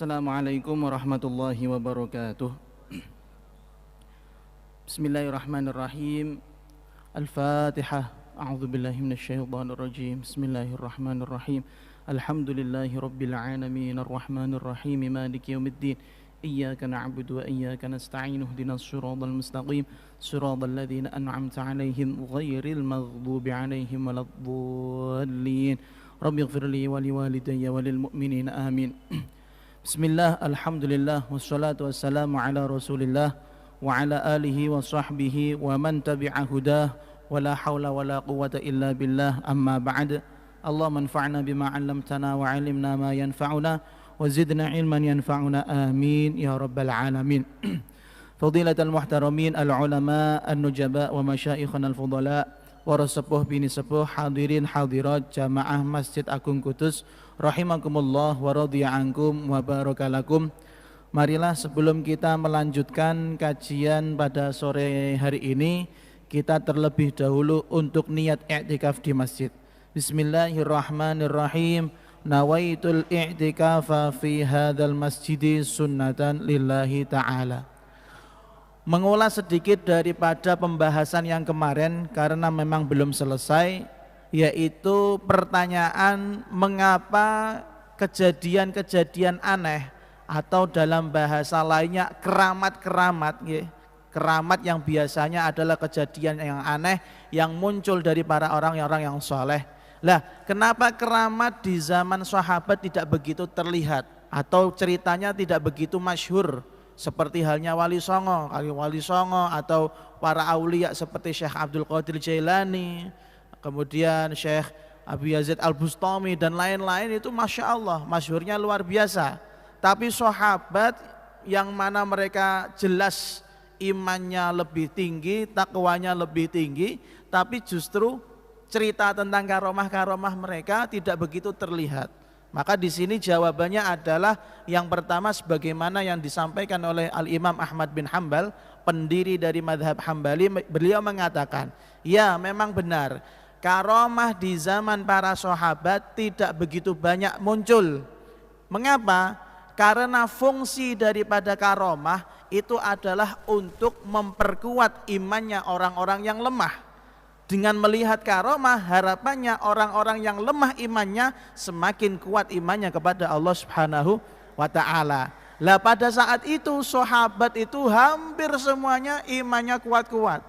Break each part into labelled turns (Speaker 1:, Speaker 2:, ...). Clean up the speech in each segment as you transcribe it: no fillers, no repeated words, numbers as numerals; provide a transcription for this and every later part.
Speaker 1: Assalamualaikum warahmatullahi wabarakatuh. Bismillahirrahmanirrahim. Al-Fatihah. A'udzu billahi minasyaitonir rajim. Bismillahirrahmanirrahim. Alhamdulillahi rabbil alamin arrahmanir rahim maliki yaumiddin. Iyyaka na'budu wa iyyaka nasta'in ihdinas siratal mustaqim siratal ladzina an'amta 'alaihim ghairil maghdubi 'alaihim waladdallin. Rabbighfirli wa liwalidayya wa lil mu'minina amin. Bismillah, alhamdulillah, wassalatu wassalamu ala rasulillah wa ala alihi wa sahbihi wa man tabi'a hudah wa la hawla wa la quwwata illa billah, amma ba'd. Allahumma anfa'na bima 'allamtana wa 'allimna ma yanfa'una wa zidna ilman yanfa'una, amin ya rabbal alamin. Fadilatul muhtaramin al-ulama an-nujaba wa masyayikhana al-fudala, para sepuh bini sepuh, hadirin hadirat jamaah Masjid Agung Kudus rahimakumullah wa radhiya ankum wa barakalakum. Marilah sebelum kita melanjutkan kajian pada sore hari ini, kita terlebih dahulu untuk niat i'tikaf di masjid. Bismillahirrahmanirrahim. Nawaitul i'tikafa fi hadzal masjidi sunnatan lillahi ta'ala. Mengulas sedikit daripada pembahasan yang kemarin karena memang belum selesai, yaitu pertanyaan mengapa kejadian-kejadian aneh atau dalam bahasa lainnya keramat-keramat, keramat yang biasanya adalah kejadian yang aneh yang muncul dari para orang-orang yang soleh. Lah, kenapa keramat di zaman sahabat tidak begitu terlihat atau ceritanya tidak begitu masyhur? Seperti halnya Wali Songo atau para aulia seperti Syekh Abdul Qadir Jailani, kemudian Syekh Abu Yazid Al-Bustami dan lain-lain, itu Masya Allah masyhurnya luar biasa. Tapi sahabat yang mana mereka jelas imannya lebih tinggi, takwanya lebih tinggi, tapi justru cerita tentang karomah-karomah mereka tidak begitu terlihat. Maka di sini jawabannya adalah yang pertama sebagaimana yang disampaikan oleh Al-Imam Ahmad bin Hanbal, pendiri dari madhab Hambali. Beliau mengatakan, ya memang benar, karomah di zaman para sahabat tidak begitu banyak muncul. Mengapa? Karena fungsi daripada karomah itu adalah untuk memperkuat imannya orang-orang yang lemah. Dengan melihat karomah, harapannya orang-orang yang lemah imannya semakin kuat imannya kepada Allah Subhanahu wa ta'ala. Lah pada saat itu sahabat itu hampir semuanya imannya kuat-kuat.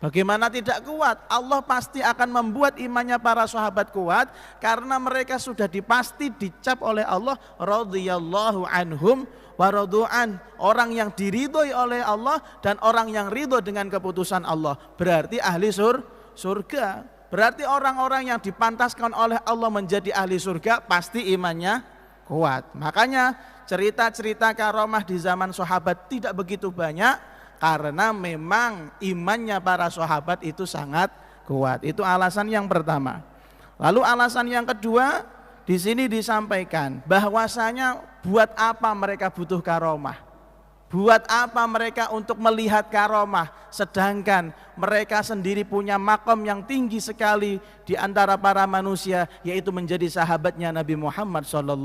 Speaker 1: Bagaimana tidak kuat? Allah pasti akan membuat imannya para sahabat kuat karena mereka sudah dipasti dicap oleh Allah radhiyallahu anhum wa radu'an, orang yang diridhoi oleh Allah dan orang yang ridho dengan keputusan Allah. Berarti ahli surga. Berarti orang-orang yang dipantaskan oleh Allah menjadi ahli surga pasti imannya kuat. Makanya cerita-cerita karomah di zaman sahabat tidak begitu banyak karena memang imannya para sahabat itu sangat kuat. Itu alasan yang pertama. Lalu alasan yang kedua, di sini disampaikan bahwasanya buat apa mereka butuh karomah? Buat apa mereka untuk melihat karomah, sedangkan mereka sendiri punya makom yang tinggi sekali di antara para manusia, yaitu menjadi sahabatnya Nabi Muhammad SAW.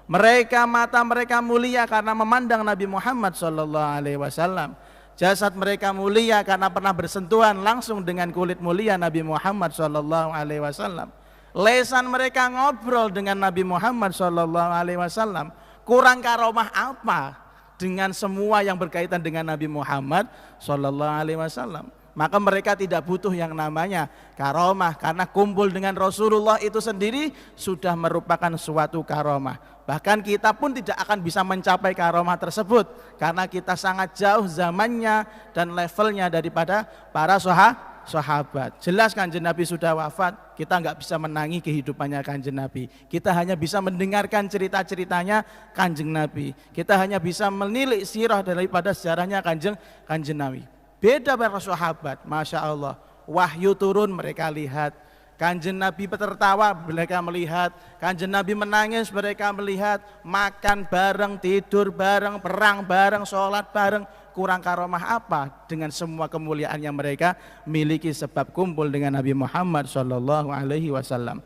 Speaker 1: Mata mereka mulia karena memandang Nabi Muhammad SAW. Jasad mereka mulia karena pernah bersentuhan langsung dengan kulit mulia Nabi Muhammad SAW. Lesan mereka ngobrol dengan Nabi Muhammad SAW. Kurang karomah apa dengan semua yang berkaitan dengan Nabi Muhammad SAW? Maka mereka tidak butuh yang namanya karomah, karena kumpul dengan Rasulullah itu sendiri sudah merupakan suatu karomah. Bahkan kita pun tidak akan bisa mencapai karomah tersebut karena kita sangat jauh zamannya dan levelnya daripada para sahabat. Jelas Kanjeng Nabi sudah wafat, kita nggak bisa menangi kehidupannya Kanjeng Nabi. Kita hanya bisa mendengarkan cerita-ceritanya Kanjeng Nabi. Kita hanya bisa menilik sirah daripada sejarahnya Kanjeng Nabi. Beda para sahabat, Masya Allah. Wahyu turun mereka lihat, Kanjeng Nabi tertawa mereka melihat, Kanjeng Nabi menangis mereka melihat, makan bareng, tidur bareng, perang bareng, sholat bareng. Kurang karomah apa dengan semua kemuliaan yang mereka miliki sebab kumpul dengan Nabi Muhammad SAW.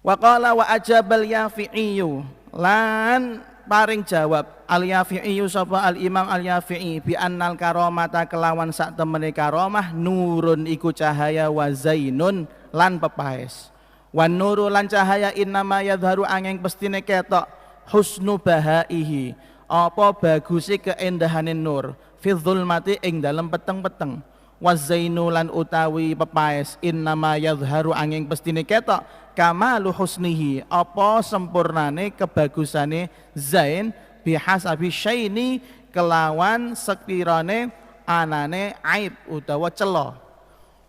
Speaker 1: Wa qala wa ajabal Yafi'iyu lan paring jawab al Yafi'iyu sapa al Imam al Yafi'i bi annal karomata kelawan sak temene karomah nurun iku cahaya wa zainun lan pepaes. Wan nuru lan cahaya innama yadharu angin pestine ketok husnu bahaihi apa bagusi keendahané nur fi dzulmati ing dalem peteng-peteng. Wazainu lan utawi pepaes innama yadharu angin pestine ketok kamalu husnihi apa sempurnane kebagusane zain bihasabi syaini kelawan sekirane anane aib utawa celo.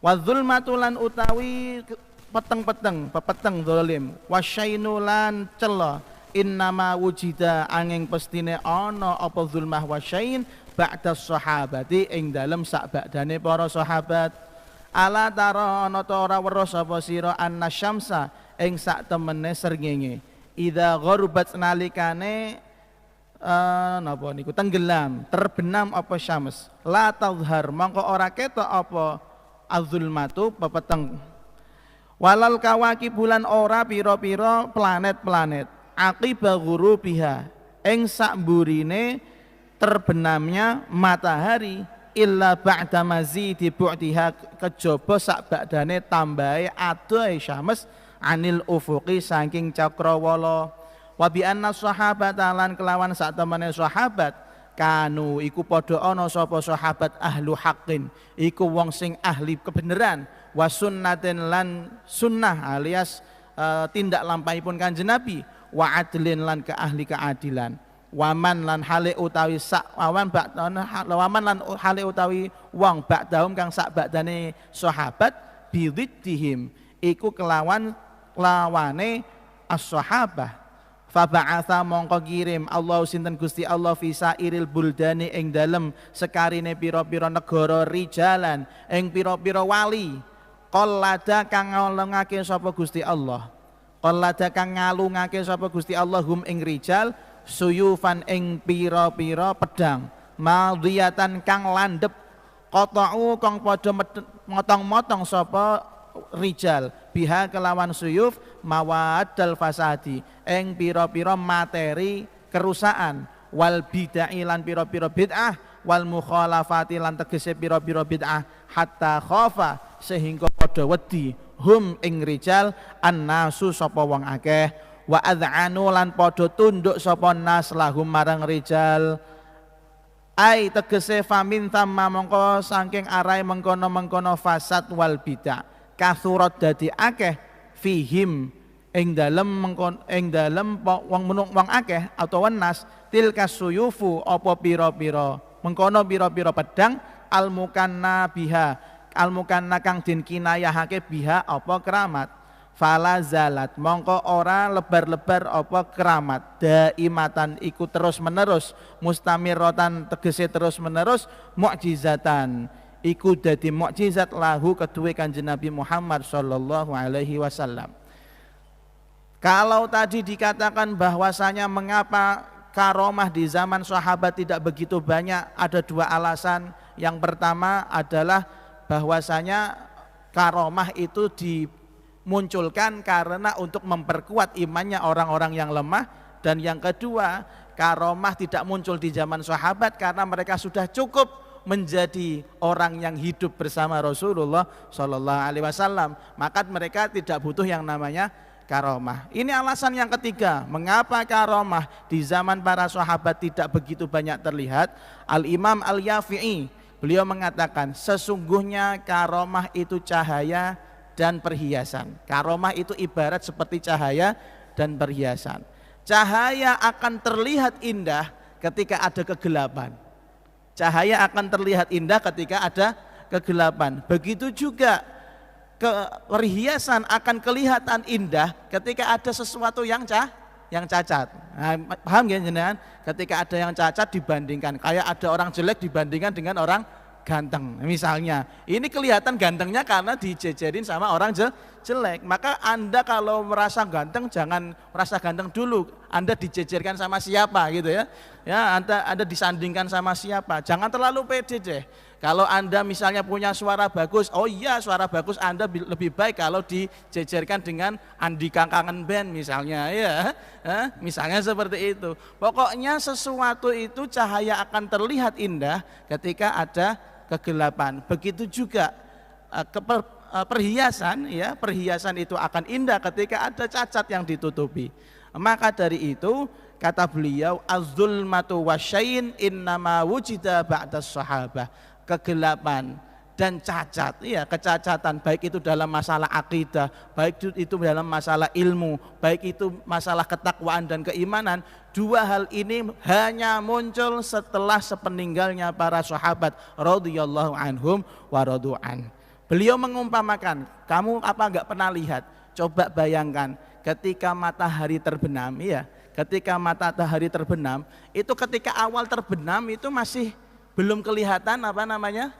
Speaker 1: Wa dzulmatu lan utawi peteng-peteng pepeteng zalim wasyainu lan celo innama wujida angin pestine ana apa zulmah wasyain ba'da sahabati ing dalem sakbadane para sahabat. Ala tara ana ta ora weruh sapa sira anna syamsa ing sak temene srengenge idza gharbat nalikane napa niku tenggelam terbenam apa syams la tadhhar mongko ora ketok apa azulmatu pepeteng walal kawaki bulan ora pira-pira planet-planet aqiba ghurubiha ing sak mburine terbenamnya matahari illa ba'da mazidi bu'tiha kejaba sak badane tambahe adohe syams anil ufuqi saking cakrawala. Wa bi anna sahabata lan kelawan sak temene sahabat kanu iku padha ana sapa sahabat ahlu haqqin iku wong sing ahli kebenaran wa sunnatin lan sunnah alias tindak lampahipun Kanjeng Nabi wa adlin lan ke ahli keadilan. Waman lan hale utawi sak waman lan hale utawi wong ba'dahum kang sak ba'dane sahabat bididdihim iku kelawan lawane as-sahabah. Fa ba'atha mongko kirim Allah sinten Gusti Allah fi sairil buldani ing dalem sekarine pira-pira negara rijalan ing pira-pira wali qallada kang ngalungake sapa Gusti Allah qallada kang ngalungake sapa Gusti Allah hum ing rijal suyufan ing pira-pira pedang madhiyatan kang landhep qata'u kang padha motong-motong sapa rijal biha kelawan suyuf mawaddal fasadi ing pira-pira materi kerusakan wal bid'ah lan pira-pira bid'ah wal mukhalafati lan tegese pira-pira bid'ah hatta khafa sehingga padha wedi hum ing rijal annasu sapa wong akeh wa ad'anu lan padha tunduk sapa nas lahum marang rijal ai tegese famin tamma mongko saking arai mengkono-mengkono fasad wal bidah kasurat dadi akeh fihim ing dalem wong akeh atau nas tilka suyufu apa pira-pira mengkono pira-pira pedang al mukanna biha al mukanna kang den kinayahake biha apa keramat fala zalat mongko ora lebar-lebar apa keramat daimatan iku terus menerus mustamiratan tegese terus menerus mukjizatan iku dadi mukjizat lahu kedue Kanjeng Nabi Muhammad sallallahu alaihi wasallam. Kalau tadi dikatakan bahwasanya mengapa karomah di zaman sahabat tidak begitu banyak, ada dua alasan. Yang pertama adalah bahwasanya karomah itu dimunculkan karena untuk memperkuat imannya orang-orang yang lemah, dan yang kedua karomah tidak muncul di zaman sahabat karena mereka sudah cukup menjadi orang yang hidup bersama Rasulullah Shallallahu Alaihi Wasallam, maka mereka tidak butuh yang namanya karomah. Ini alasan yang ketiga, mengapa karomah di zaman para sahabat tidak begitu banyak terlihat. Al-Imam Al-Yafi'i beliau mengatakan sesungguhnya karomah itu cahaya dan perhiasan. Karomah itu ibarat seperti cahaya dan perhiasan. Cahaya akan terlihat indah ketika ada kegelapan. Cahaya akan terlihat indah ketika ada kegelapan. Begitu juga perhiasan akan kelihatan indah ketika ada sesuatu yang cacat. Nah, paham ya jenengan? Ketika ada yang cacat dibandingkan, kayak ada orang jelek dibandingkan dengan orang ganteng. Misalnya, ini kelihatan gantengnya karena dijejerin sama orang jelek. Maka Anda kalau merasa ganteng jangan merasa ganteng dulu. Anda dijejerkan sama siapa gitu ya. Ya, Anda disandingkan sama siapa. Jangan terlalu pede deh. Kalau Anda misalnya punya suara bagus, oh iya suara bagus Anda lebih baik kalau dijejerkan dengan Andika Kangen Band misalnya ya. Misalnya seperti itu. Pokoknya sesuatu itu cahaya akan terlihat indah ketika ada kegelapan. Begitu juga perhiasan ya, perhiasan itu akan indah ketika ada cacat yang ditutupi. Maka dari itu kata beliau az-zulmatu wasyain innama wujida ba'das sahabah. Kegelapan dan cacat, ya kecacatan, baik itu dalam masalah akidah, baik itu dalam masalah ilmu, baik itu masalah ketakwaan dan keimanan, dua hal ini hanya muncul setelah sepeninggalnya para sahabat radhiyallahu anhum wa radu'an. Beliau mengumpamakan, kamu apa enggak pernah lihat? Coba bayangkan ketika matahari terbenam, ya, ketika matahari terbenam, itu ketika awal terbenam itu masih belum kelihatan apa namanya?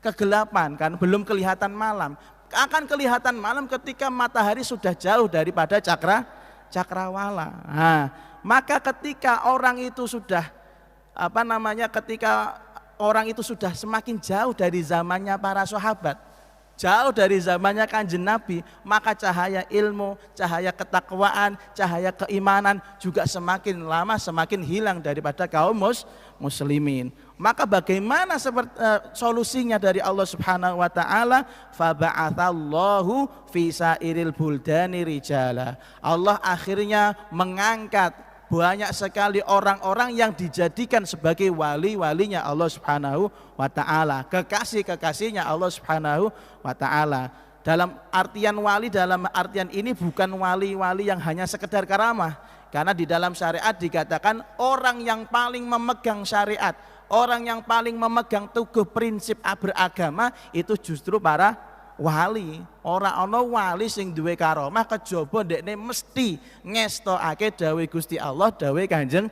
Speaker 1: Kegelapan kan, belum kelihatan malam. Akan kelihatan malam ketika matahari sudah jauh daripada cakrawala. Nah, maka ketika orang itu sudah apa namanya? Ketika orang itu sudah semakin jauh dari zamannya para sahabat, jauh dari zamannya Kanjeng Nabi, maka cahaya ilmu, cahaya ketakwaan, cahaya keimanan juga semakin lama semakin hilang daripada kaum muslimin. Maka bagaimana solusinya dari Allah Subhanahu wa taala? Fa ba'atsallahu fi sairil buldani rijala. Allah akhirnya mengangkat banyak sekali orang-orang yang dijadikan sebagai wali-walinya Allah Subhanahu wa taala, kekasih-kekasihnya Allah Subhanahu wa taala. Dalam artian wali, dalam artian ini bukan wali-wali yang hanya sekedar karamah, karena di dalam syariat dikatakan orang yang paling memegang syariat, orang yang paling memegang teguh prinsip beragama itu justru para wali. Ora ana wali sing duwe karomah kejaba ndekne mesti ngestokake dawuh Gusti Allah, dawuh Kanjeng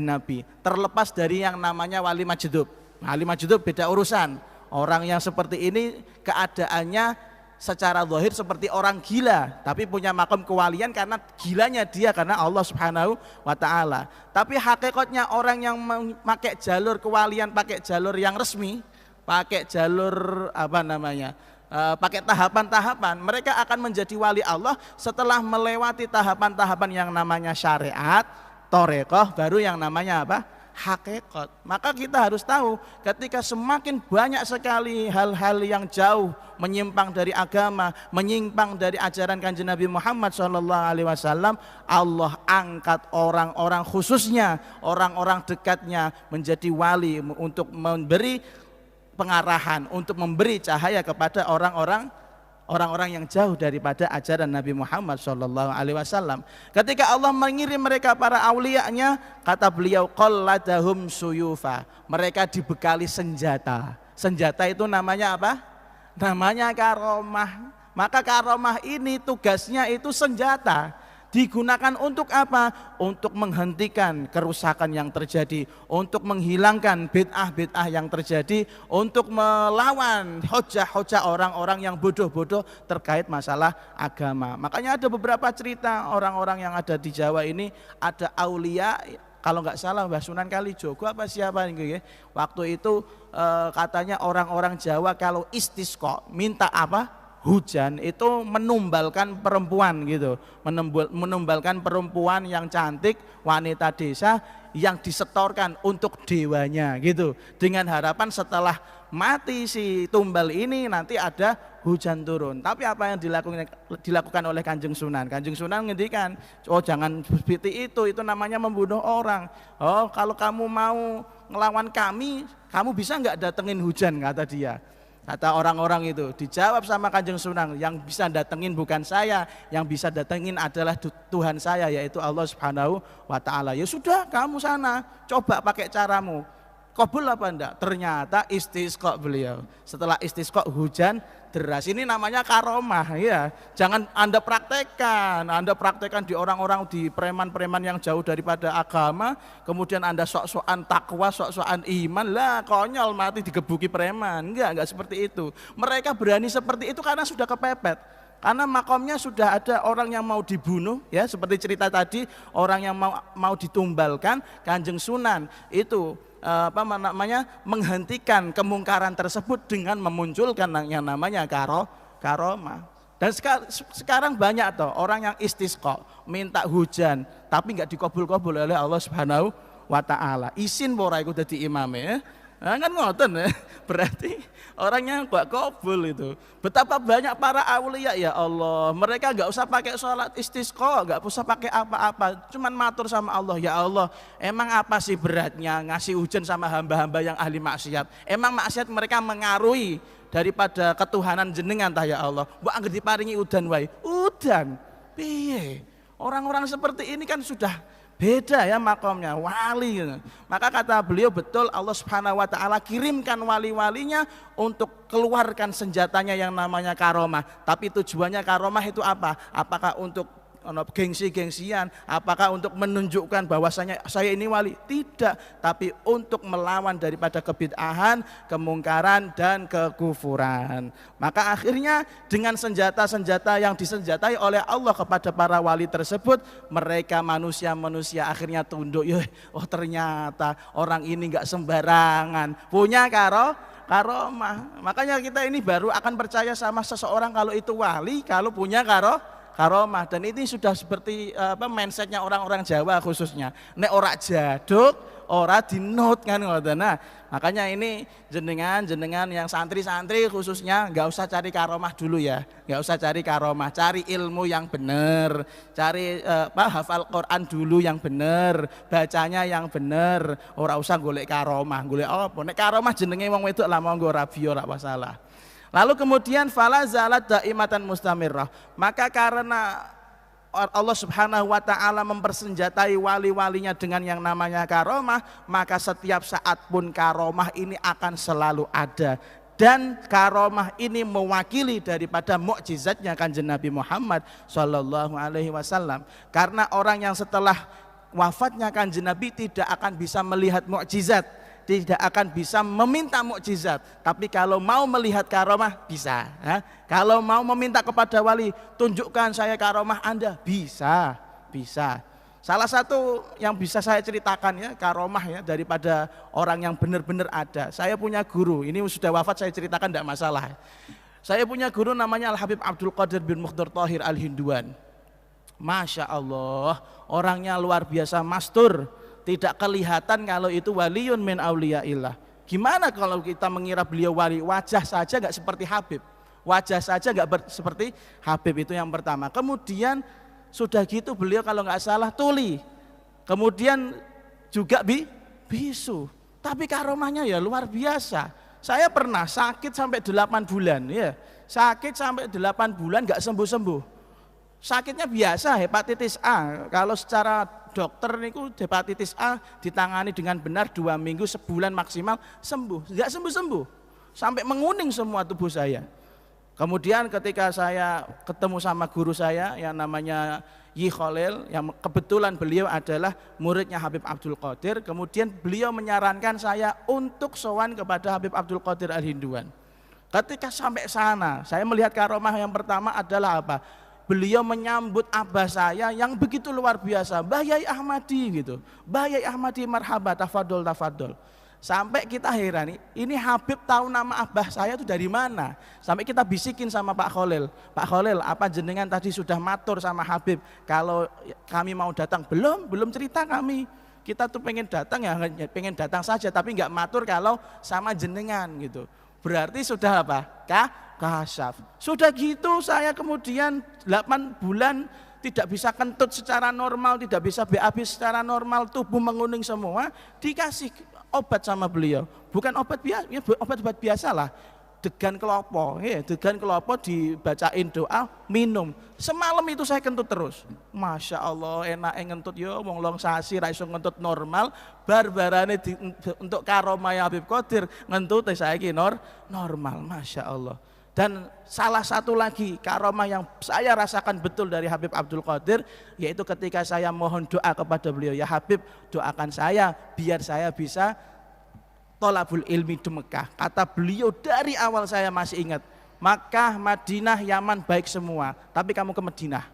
Speaker 1: Nabi. Terlepas dari yang namanya wali majdub. Wali majdub beda urusan. Orang yang seperti ini keadaannya secara zahir seperti orang gila, tapi punya makam kewalian karena gilanya dia karena Allah Subhanahu wa taala. Tapi hakikatnya orang yang memakai jalur kewalian, pakai jalur yang resmi, pakai jalur apa namanya? Pakai tahapan-tahapan, mereka akan menjadi wali Allah setelah melewati tahapan-tahapan yang namanya syariat, torekoh, baru yang namanya apa? Hakikat. Maka kita harus tahu ketika semakin banyak sekali hal-hal yang jauh menyimpang dari agama, menyimpang dari ajaran Kanjeng Nabi Muhammad SAW, Allah angkat orang-orang khususnya, orang-orang dekatnya menjadi wali untuk memberi pengarahan, untuk memberi cahaya kepada orang-orang yang jauh daripada ajaran Nabi Muhammad SAW. Ketika Allah mengirim mereka para aulianya, kata beliau qalladahum suyufa, mereka dibekali senjata. Senjata itu namanya apa? Namanya karomah. Maka karomah ini tugasnya itu senjata. Digunakan untuk apa? Untuk menghentikan kerusakan yang terjadi, untuk menghilangkan bid'ah-bid'ah yang terjadi, untuk melawan hujah-hujah orang-orang yang bodoh-bodoh terkait masalah agama. Makanya ada beberapa cerita orang-orang yang ada di Jawa ini, ada aulia, kalau nggak salah Mbah Sunan Kalijogo apa siapa nih, waktu itu katanya orang-orang Jawa kalau istisqa minta apa? Hujan itu menumbalkan perempuan gitu, menumbalkan perempuan yang cantik, wanita desa yang disetorkan untuk dewanya gitu, dengan harapan setelah mati si tumbal ini nanti ada hujan turun. Tapi apa yang dilakukan oleh Kanjeng Sunan? Kanjeng Sunan ngendikan, oh jangan seperti itu namanya membunuh orang. Oh kalau kamu mau ngelawan kami, kamu bisa nggak datengin hujan, kata dia. Kata orang-orang itu, dijawab sama Kanjeng Sunan, yang bisa datengin bukan saya, yang bisa datengin adalah Tuhan saya, yaitu Allah Subhanahu wa taala. Ya sudah, kamu sana, coba pakai caramu. Kabul apa enggak? Ternyata istisqa beliau. Setelah istisqa hujan deras. Ini namanya karomah ya. Jangan Anda praktekkan di orang-orang, di preman-preman yang jauh daripada agama, kemudian Anda sok-sokan takwa, sok-sokan iman, lah konyol mati digebuki preman. Enggak seperti itu. Mereka berani seperti itu karena sudah kepepet. Karena makamnya sudah ada orang yang mau dibunuh ya, seperti cerita tadi, orang yang mau ditumbalkan, Kanjeng Sunan itu menghentikan kemungkaran tersebut dengan memunculkan yang namanya karomah. Dan sekarang banyak toh orang yang istisqa, minta hujan tapi nggak dikabul-kabul oleh Allah Subhanahu wa taala. Isin ora iku dadi imame. Nah, kan ngoten ya. Berarti orangnya nggak kabul itu. Betapa banyak para aulia ya Allah. Mereka nggak usah pakai sholat istisqa, nggak usah pakai apa-apa. Cuman matur sama Allah, ya Allah, emang apa sih beratnya ngasih hujan sama hamba-hamba yang ahli maksiat? Emang maksiat mereka mengaruhi daripada ketuhanan jenengan tah ya Allah. Mbok anggere diparingi udan wae. Udan. Piye? Orang-orang seperti ini kan sudah beda ya makomnya, wali gitu. Maka kata beliau betul Allah Subhanahu wa taala kirimkan wali-walinya untuk keluarkan senjatanya yang namanya karomah. Tapi tujuannya karomah itu apa? Apakah untuk gengsi-gengsian, apakah untuk menunjukkan bahwasanya saya ini wali? Tidak, tapi untuk melawan daripada kebid'ahan, kemungkaran dan kekufuran. Maka akhirnya dengan senjata-senjata yang disenjatai oleh Allah kepada para wali tersebut, mereka manusia-manusia akhirnya tunduk. Oh ternyata orang ini enggak sembarangan, punya karomah. Makanya kita ini baru akan percaya sama seseorang kalau itu wali, kalau punya karomah. Dan ini sudah seperti mindsetnya orang-orang Jawa khususnya. Nek ora jaduk, ora dinut kan ngoten. Nah, makanya ini jenengan yang santri-santri khususnya nggak usah cari karomah dulu ya. Nggak usah cari karomah, cari ilmu yang benar, cari hafal Quran dulu yang benar, bacanya yang benar. Ora usah golek karomah, golek apa? Nek karomah jenenge wong wedok lah monggo rabi ora masalah. Lalu kemudian fala zalat daimatan mustamirrah. Maka karena Allah Subhanahu wa taala mempersenjatai wali-walinya dengan yang namanya karomah, maka setiap saat pun karomah ini akan selalu ada. Dan karomah ini mewakili daripada mukjizatnya Kanjeng Nabi Muhammad sallallahu alaihi wasallam. Karena orang yang setelah wafatnya Kanjeng Nabi tidak akan bisa melihat mukjizat, tidak akan bisa meminta mukjizat, tapi kalau mau melihat karomah bisa. Kalau mau meminta kepada wali, tunjukkan saya karomah Anda, bisa. Salah satu yang bisa saya ceritakan ya karomah ya daripada orang yang benar-benar ada. Saya punya guru, ini sudah wafat saya ceritakan tidak masalah. Saya punya guru namanya Al Habib Abdul Qadir bin Mukhtar Thahir Al Hinduan. Masya Allah, orangnya luar biasa mastur. Tidak kelihatan kalau itu waliun min auliyaillah. Gimana kalau kita mengira beliau wali? Wajah saja nggak seperti Habib. Wajah saja nggak seperti Habib, itu yang pertama. Kemudian sudah gitu beliau kalau nggak salah tuli. Kemudian juga bisu. Tapi karomahnya ya luar biasa. Saya pernah sakit sampai 8 bulan ya. Sakit sampai 8 bulan nggak sembuh-sembuh. Sakitnya biasa hepatitis A. Kalau secara dokter niku hepatitis A ditangani dengan benar 2 minggu, sebulan maksimal sembuh. Enggak sembuh-sembuh. Sampai menguning semua tubuh saya. Kemudian ketika saya ketemu sama guru saya yang namanya Yi Khalil, yang kebetulan beliau adalah muridnya Habib Abdul Qadir, kemudian beliau menyarankan saya untuk sowan kepada Habib Abdul Qadir Al Hinduan. Ketika sampai sana, saya melihat karomah yang pertama adalah apa? Beliau menyambut abah saya yang begitu luar biasa, Mbah Yai Ahmadi gitu. Mbah Yai Ahmadi marhaba, tafadol. Sampai kita heran, ini Habib tahu nama abah saya itu dari mana? Sampai kita bisikin sama Pak Khalil, Pak Khalil, apa jenengan tadi sudah matur sama Habib kalau kami mau datang? Belum cerita kami. Kita tuh pengen datang ya, pengen datang saja, tapi nggak matur kalau sama jenengan gitu. Berarti sudah apa? Kasyaf. Sudah gitu saya kemudian 8 bulan tidak bisa kentut secara normal, tidak bisa BAB secara normal, tubuh menguning semua, dikasih obat sama beliau. Bukan obat biasa, ya obat biasa lah. Degan kelopo, ya, degan kelopo dibacain doa, minum. Semalam itu saya kentut terus. Masya Allah, enak ngentut yo, wong long sasi ra iso ngentut normal, barbarane untuk karomah Habib Qadir ngentut saya iki normal, Masya Allah. Dan salah satu lagi karomah yang saya rasakan betul dari Habib Abdul Qadir, yaitu ketika saya mohon doa kepada beliau, ya Habib doakan saya biar saya bisa tolabul ilmi di Mekah. Kata beliau dari awal saya masih ingat, Makkah, Madinah, Yaman baik semua, tapi kamu ke Madinah.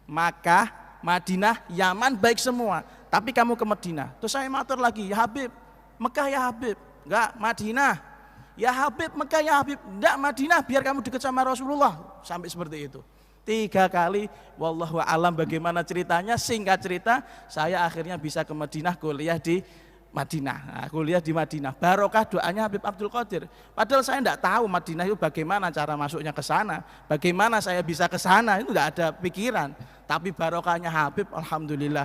Speaker 1: Makkah, Madinah, Yaman baik semua, tapi kamu ke Madinah. Terus saya matur lagi, ya Habib, Mekah ya Habib, enggak Madinah. Ya Habib, Mekah ya Habib, enggak Madinah, biar kamu dekat sama Rasulullah. Sampai seperti itu. 3 kali, wallahu alam bagaimana ceritanya. Singkat cerita, saya akhirnya bisa ke Madinah, kuliah di Madinah. Kuliah di Madinah. Barokah doanya Habib Abdul Qadir. Padahal saya enggak tahu Madinah itu bagaimana cara masuknya ke sana, bagaimana saya bisa ke sana, itu enggak ada pikiran. Tapi barokahnya Habib, alhamdulillah,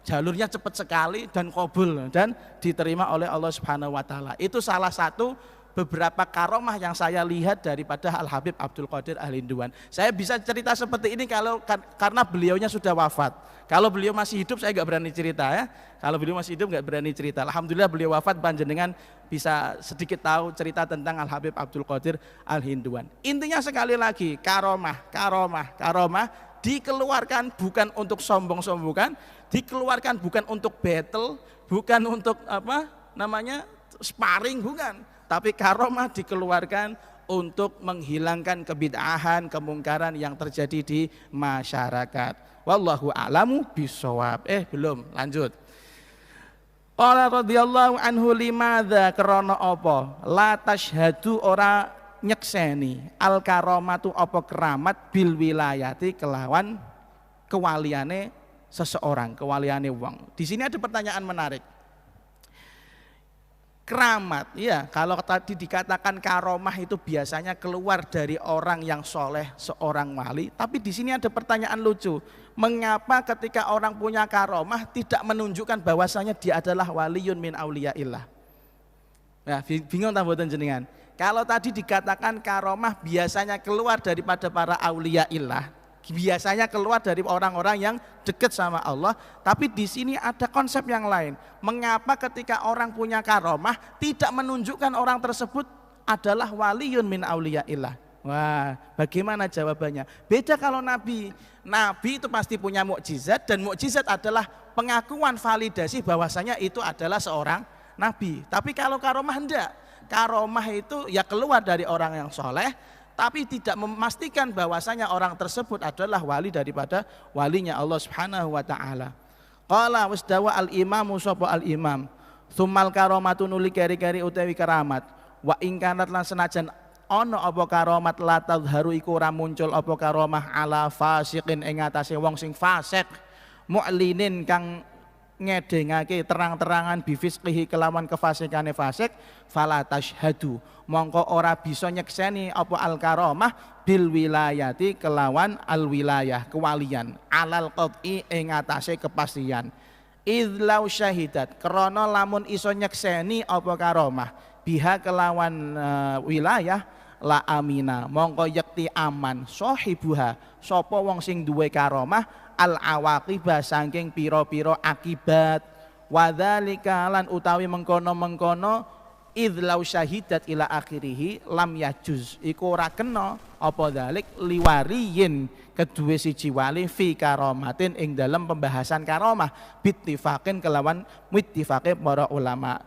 Speaker 1: jalurnya cepat sekali dan qabul dan diterima oleh Allah Subhanahu wa taala. Itu salah satu beberapa karomah yang saya lihat daripada Al Habib Abdul Qadir Al-Hinduan. Saya bisa cerita seperti ini karena beliaunya sudah wafat. Kalau beliau masih hidup saya nggak berani cerita ya. Kalau beliau masih hidup nggak berani cerita. Alhamdulillah beliau wafat, panjenengan bisa sedikit tahu cerita tentang Al Habib Abdul Qadir Al-Hinduan. Intinya sekali lagi, karomah dikeluarkan bukan untuk sombong-sombongan, dikeluarkan bukan untuk battle, bukan untuk sparring, bukan. Tapi karomah dikeluarkan untuk menghilangkan kebid'ahan, kemungkaran yang terjadi di masyarakat. Wallahu a'lamu bishawab. Belum, lanjut. Qala radhiyallahu anhu limadza krana apa? La tashhadu ora nyekseni al karomatu apa keramat bil wilayati kelawan kewaliane seseorang, kewaliane wong. Di sini ada pertanyaan menarik. Keramat, ya kalau tadi dikatakan karomah itu biasanya keluar dari orang yang soleh, seorang wali. Tapi di sini ada pertanyaan lucu. Mengapa ketika orang punya karomah tidak menunjukkan bahwasanya dia adalah waliyun min auliyaillah? Ya, bingung tak mboten jenengan? Kalau tadi dikatakan karomah biasanya keluar daripada para auliyaillah, biasanya keluar dari orang-orang yang dekat sama Allah, tapi di sini ada konsep yang lain. Mengapa ketika orang punya karomah tidak menunjukkan orang tersebut adalah waliyun min auliyaillah? Wah, bagaimana jawabannya? Beda kalau Nabi. Nabi itu pasti punya mukjizat, dan mukjizat adalah pengakuan validasi bahwasanya itu adalah seorang Nabi. Tapi kalau karomah enggak. Karomah itu ya keluar dari orang yang soleh, tapi tidak memastikan bahwasanya orang tersebut adalah wali daripada walinya Allah Subhanahu wa taala. Qala wasdawa al-imamu sapa al-imam, tsummal karomatu nuli keri-keri utawi keramat, wa ing kanat lan senajan ana apa karamat la tadharu iku ora muncul apa karomah ala fasiqin ing atase wong sing fasik, mu'linin kang ngedengake terang-terangan bifisqihi kelawan kefasikane fasik, fala tashhadu mongko ora bisa nyekseni apa al karomah bil wilayati kelawan al wilayah kewalian alal qat'i ing atase kepastian. Idlau syahidat krana lamun iso nyekseni apa karomah biha kelawan wilayah la amina mongko yakti aman sahibuha sapa wong sing duwe karomah al awaqibah saking pira-pira akibat. Wadzalika lan utawi mengkono-mengkono idlau syahidat ila akhirih lam yajuz iku ora kena apa dalik liwariyin kedue siji wali fi karomatin ing dalam pembahasan karomah bittifaqin kelawan mittifaqe para ulama.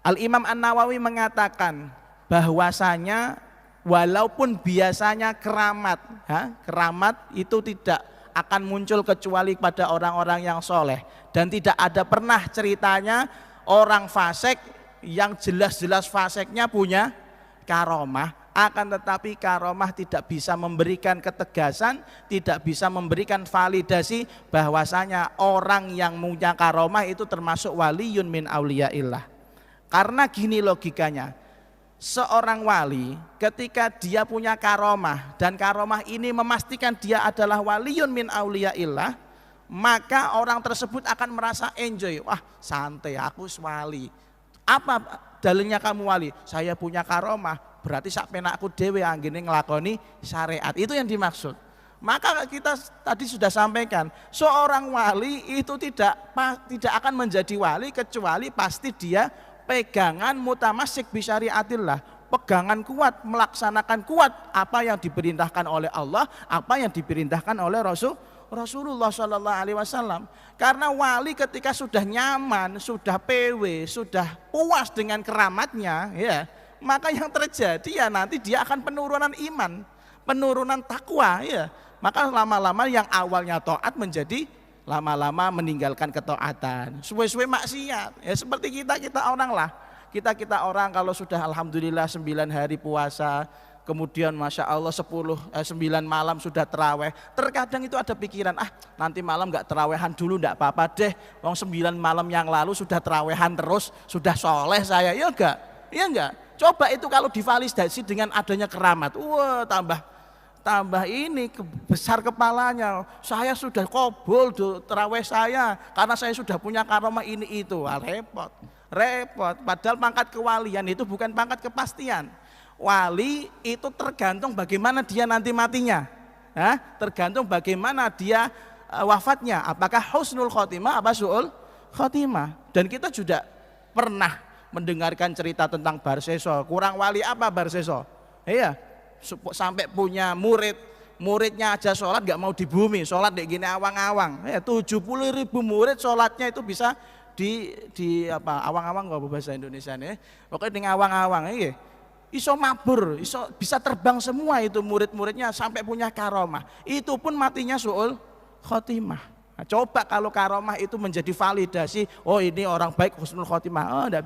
Speaker 1: Al Imam An-Nawawi mengatakan bahwasanya walaupun biasanya keramat itu tidak akan muncul kecuali pada orang-orang yang soleh, dan tidak ada pernah ceritanya orang fasik yang jelas-jelas fasiknya punya karomah. Akan tetapi karomah tidak bisa memberikan ketegasan, tidak bisa memberikan validasi bahwasanya orang yang punya karomah itu termasuk waliyun min auliyaillah. Karena gini logikanya, seorang wali ketika dia punya karomah dan karomah ini memastikan dia adalah waliyun min auliyaillah, maka orang tersebut akan merasa enjoy. Wah santai, aku wali. Apa dalilnya kamu wali? Saya punya karomah, berarti sak penakku dhewe anggene nglakoni syariat. Itu yang dimaksud. Maka kita tadi sudah sampaikan, seorang wali itu tidak akan menjadi wali kecuali pasti dia pegangan mutamasik bi syariatillah, pegangan kuat, melaksanakan kuat apa yang diperintahkan oleh Allah, apa yang diperintahkan oleh Rasulullah Shallallahu Alaihi Wasallam. Karena wali ketika sudah nyaman, sudah PW, sudah puas dengan keramatnya, ya, maka yang terjadi ya nanti dia akan penurunan iman, penurunan takwa, ya. Maka lama-lama yang awalnya taat menjadi lama-lama meninggalkan ketaatan, suwe-suwe maksiat. Ya seperti kita orang lah. Kita orang kalau sudah alhamdulillah 9 hari puasa, kemudian Masya Allah 9 malam sudah terawih, terkadang itu ada pikiran, nanti malam gak terawihan dulu, gak apa-apa deh, 9 malam yang lalu sudah terawihan terus, sudah soleh saya, ya enggak? Coba itu kalau divalidasi dengan adanya keramat, wah tambah ini besar kepalanya, saya sudah qabul terawih saya, karena saya sudah punya karomah ini itu, repot, padahal pangkat kewalian itu bukan pangkat kepastian. Wali itu tergantung bagaimana dia nanti matinya, tergantung bagaimana dia wafatnya, apakah husnul khotimah apa su'ul khotimah. Dan kita juga pernah mendengarkan cerita tentang Barseso, kurang wali apa Barseso, iya, sampai punya muridnya aja sholat gak mau di bumi, sholat kayak gini awang-awang, 70.000 murid sholatnya itu bisa di apa awang-awang nggak bahasa Indonesia nih, pokoknya di awang-awang ya, iso mabur, iso bisa terbang semua itu murid-muridnya sampai punya karomah, itu pun matinya su'ul khotimah. Nah, coba kalau karomah itu menjadi validasi, oh ini orang baik husnul khotimah, enggak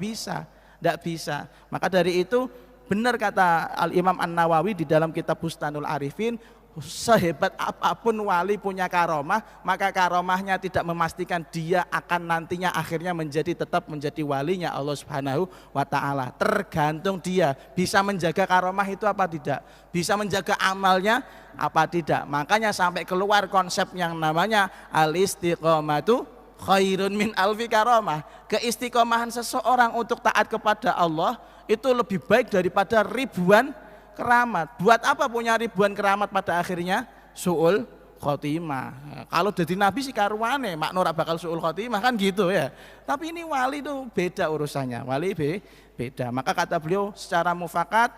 Speaker 1: bisa. Maka dari itu benar kata Al Imam An-Nawawi di dalam kitab Bustanul Arifin, sehebat apapun wali punya karomah, maka karomahnya tidak memastikan dia akan nantinya akhirnya tetap menjadi walinya Allah Subhanahu wa ta'ala. Tergantung dia bisa menjaga karomah itu apa tidak, bisa menjaga amalnya apa tidak. Makanya sampai keluar konsep yang namanya al-istiqomatu khairun min alfi karomah. Keistiqomahan seseorang untuk taat kepada Allah itu lebih baik daripada ribuan keramat. Buat apa punya ribuan keramat pada akhirnya su'ul khotimah. Kalau jadi nabi sih karuane maknur bakal su'ul khotimah kan gitu ya. Tapi ini wali itu beda urusannya, wali beda. Maka kata beliau secara mufakat,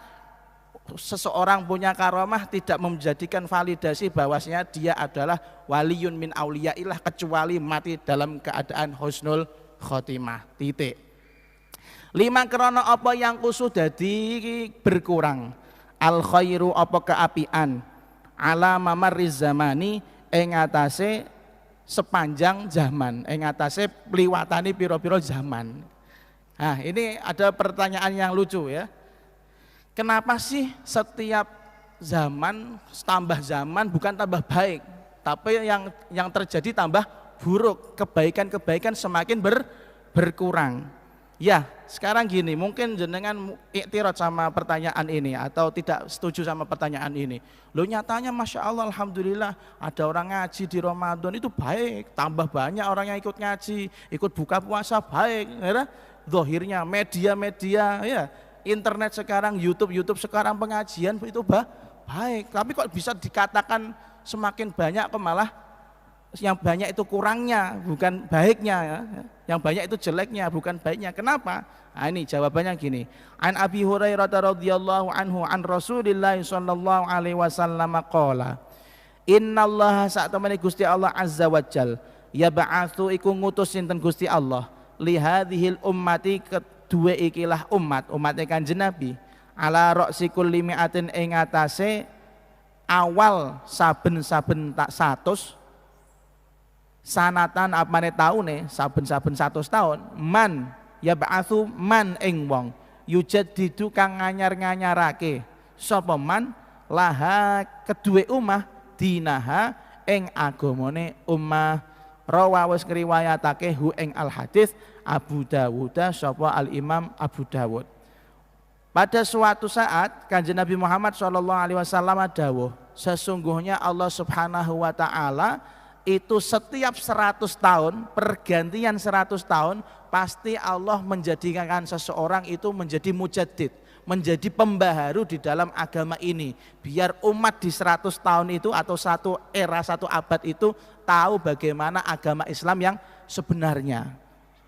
Speaker 1: seseorang punya karomah tidak menjadikan validasi bahwasanya dia adalah waliyun min auliyaillah kecuali mati dalam keadaan husnul khotimah. Titik. 5 krono apa yang kusuh dadi berkurang. Al khairu apa keapian ala mamarriz zamani ing atase sepanjang zaman, ing atase pliwatane pira-pira zaman. Nah, ini ada pertanyaan yang lucu ya. Kenapa sih setiap zaman tambah zaman bukan tambah baik, tapi yang terjadi tambah buruk, kebaikan-kebaikan semakin berkurang. Ya, sekarang gini, mungkin jenengan iktirad sama pertanyaan ini atau tidak setuju sama pertanyaan ini. Loh nyatanya Masya Allah, Alhamdulillah ada orang ngaji di Ramadan itu baik, tambah banyak orang yang ikut ngaji, ikut buka puasa baik, ya. Zahirnya media-media, ya, internet sekarang, YouTube sekarang pengajian itu baik. Tapi kok bisa dikatakan semakin banyak kok malah yang banyak itu kurangnya, bukan baiknya ya. Yang banyak itu jeleknya, bukan baiknya. Kenapa? Nah, ini jawabannya gini. An Abi Hurairah radhiyallahu anhu an Rasulillah sallallahu alaihi wasallam qala, innallaha sa'tamani Gusti Allah azza wajal yab'atsu iku ngutus sinten Gusti Allah li hadhil ummati kedua ikilah umatnya Kanjeng Nabi ala ra'si kulli mi'atin ing atase awal saben-saben tak 100 sanatan apane taune saben-saben 100 tahun man ya ba'atsu man ing wong yujaddidu kang nganyar-nganyarake sapa man laha kedue ummah dinaha ing agamane ummah rawa wis ngriwayatake hu ing al hadis Abu Dawud sapa al Imam Abu Dawud. Pada suatu saat Kanjeng Nabi Muhammad SAW dawuh, sesungguhnya Allah Subhanahu wa taala itu setiap 100 tahun, pergantian 100 tahun, pasti Allah menjadikan seseorang itu menjadi mujaddid, menjadi pembaharu di dalam agama ini. Biar umat di 100 tahun itu atau satu era, satu abad itu tahu bagaimana agama Islam yang sebenarnya.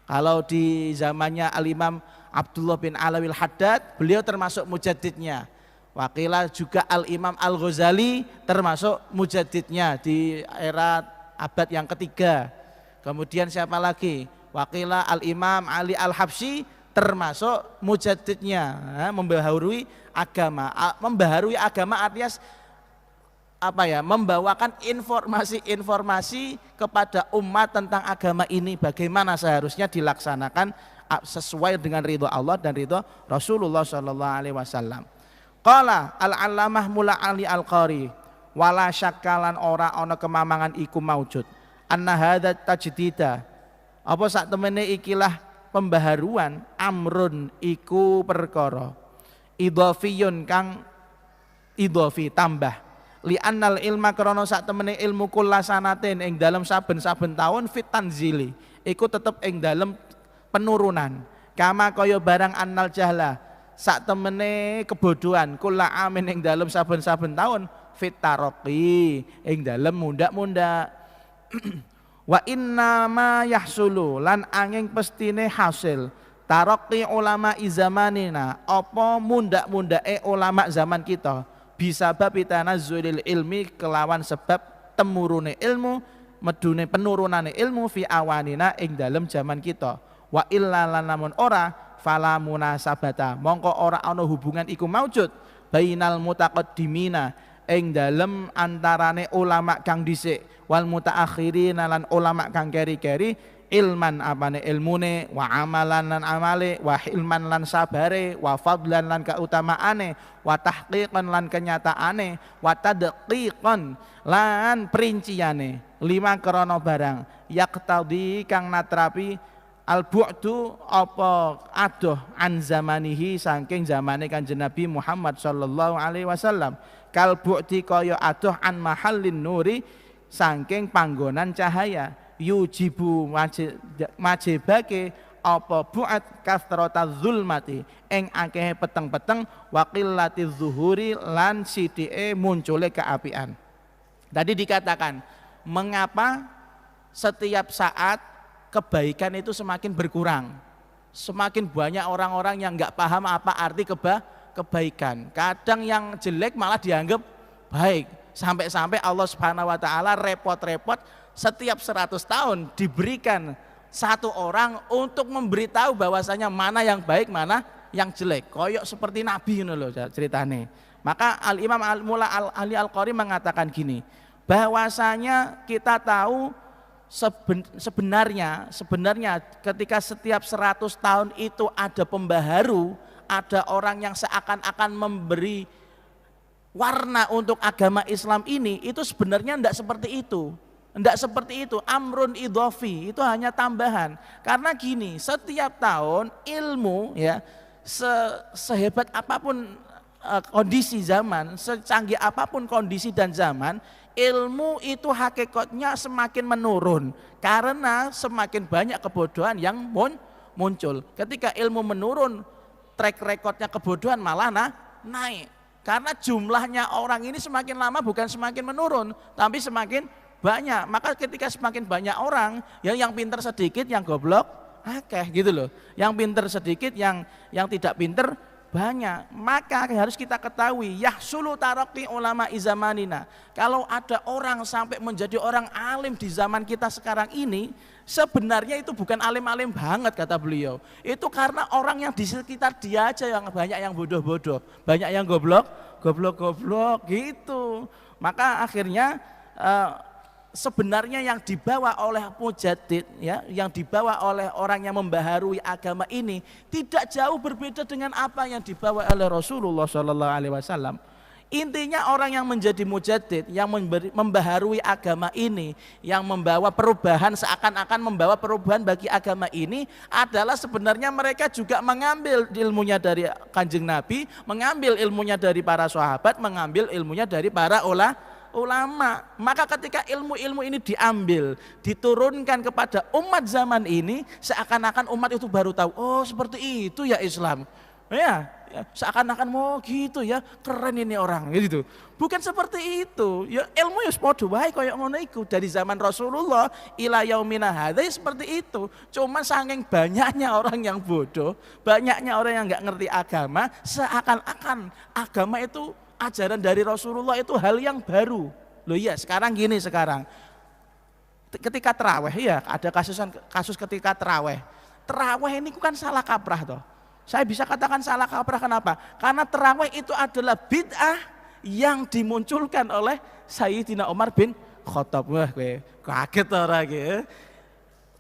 Speaker 1: Kalau di zamannya Al-Imam Abdullah bin Alawil Haddad, beliau termasuk mujaddidnya. Wakilah juga Al-Imam Al-Ghazali termasuk mujaddidnya di era abad yang ketiga. Kemudian siapa lagi? Wakilah Al-Imam Ali Al-Habsyi termasuk mujaddidnya, membaharui agama. Membaharui agama artinya membawakan informasi-informasi kepada umat tentang agama ini, bagaimana seharusnya dilaksanakan sesuai dengan ridho Allah dan ridho Rasulullah Shallallahu Alaihi Wasallam. Qala al-allamah Mula Ali Al-Qari, wala syakkalan ora ana kemamangan iku maujud anna hadza tajdida, apa sak temene ikilah pembaharuan, amrun iku perkara idhafiyun kang idhafi tambah, li annal ilma krana sak temene ilmu kullasanatin ing dalam saben-saben taun fit tanzili iku tetep ing dalam penurunan, kama kaya barang annal jahla sak temene kebodohan kula amin ing dalam saben-saben taun fit taraqi ing dalam mundak-mundak. Wa inna ma yahsulu lan angin pestine hasil taraqi ulama zamanina apa mundak-mundake ulama zaman kita bisa bab tanazzulil ilmi kelawan sebab temurune ilmu, medune penurunane ilmu fi awanina ing dalam zaman kita. Wa illa lan lamun ora fala munasabata mongko ora ana hubungan iku maujud bainal mutaqaddimina ing dalem antarane ulama kang dhisik wal mutaakhirin lan ulama kang keri-keri ilman apane ilmune wa amalan lan amale wa hilman lan sabare wa fadlan lan kautamaane wa tahqiqan lan kenyataane wa tadqiqan lan perinciane lima krana barang yaqtadi kang natrapi al bu'du apa adoh an zamanihi saking zamane Kanjeng Nabi Muhammad sallallahu alaihi wasallam, kal bu'di kaya adoh an mahallin nuri saking panggonan cahaya, yujibu majibake apa bu'at kasrataz zulmati ing akeh peteng-peteng wa qillatiz zuhuri lan sithike muncule keapian. Tadi dikatakan mengapa setiap saat kebaikan itu semakin berkurang, semakin banyak orang-orang yang nggak paham apa arti kebaikan. Kadang yang jelek malah dianggap baik, sampai-sampai Allah Subhanahu Wa Taala repot-repot setiap 100 tahun diberikan satu orang untuk memberitahu bahwasanya mana yang baik, mana yang jelek. Koyok seperti Nabi ini loh ceritane. Maka Al-Imam Al-Mula Ali Al-Qari mengatakan gini, bahwasanya kita tahu sebenarnya ketika setiap 100 tahun itu ada pembaharu, ada orang yang seakan-akan memberi warna untuk agama Islam ini, itu sebenarnya tidak seperti itu. Tidak seperti itu, amrun idhofi, itu hanya tambahan. Karena gini, setiap tahun ilmu ya sehebat apapun kondisi zaman, secanggih apapun kondisi dan zaman, ilmu itu hakikatnya semakin menurun karena semakin banyak kebodohan yang muncul. Ketika ilmu menurun, track recordnya kebodohan malah naik. Karena jumlahnya orang ini semakin lama bukan semakin menurun, tapi semakin banyak. Maka ketika semakin banyak orang, ya yang pinter sedikit, yang goblok akeh gitu loh. Yang pinter sedikit, yang tidak pinter banyak. Maka harus kita ketahui yahsulu taraqi ulama izamanina. Kalau ada orang sampai menjadi orang alim di zaman kita sekarang ini, sebenarnya itu bukan alim-alim banget kata beliau. Itu karena orang yang di sekitar dia aja yang banyak yang bodoh-bodoh, banyak yang goblok gitu. Maka akhirnya sebenarnya yang dibawa oleh mujaddid ya, yang dibawa oleh orang yang membaharui agama ini tidak jauh berbeda dengan apa yang dibawa oleh Rasulullah Shallallahu Alaihi Wasallam. Intinya orang yang menjadi mujaddid, yang membaharui agama ini, yang membawa perubahan, seakan-akan membawa perubahan bagi agama ini adalah sebenarnya mereka juga mengambil ilmunya dari Kanjeng Nabi, mengambil ilmunya dari para sahabat, mengambil ilmunya dari para ulama. Maka ketika ilmu-ilmu ini diambil, diturunkan kepada umat zaman ini, seakan-akan umat itu baru tahu, oh seperti itu ya Islam. Ya, seakan-akan mau gitu ya, keren ini orang gitu. Bukan seperti itu. Ya ilmu ya padha wae kaya ngono iku dari zaman Rasulullah ila yaumina hadza seperti itu. Cuma saking banyaknya orang yang bodoh, banyaknya orang yang enggak ngerti agama, seakan-akan agama itu, ajaran dari Rasulullah itu hal yang baru. Loh iya, sekarang gini sekarang. Ketika terawih ya, ada kasus ketika terawih. Terawih ini kan salah kaprah toh. Saya bisa katakan salah kaprah kenapa? Karena terawih itu adalah bid'ah yang dimunculkan oleh Sayyidina Umar bin Khattab. Wah, kaget orang gitu.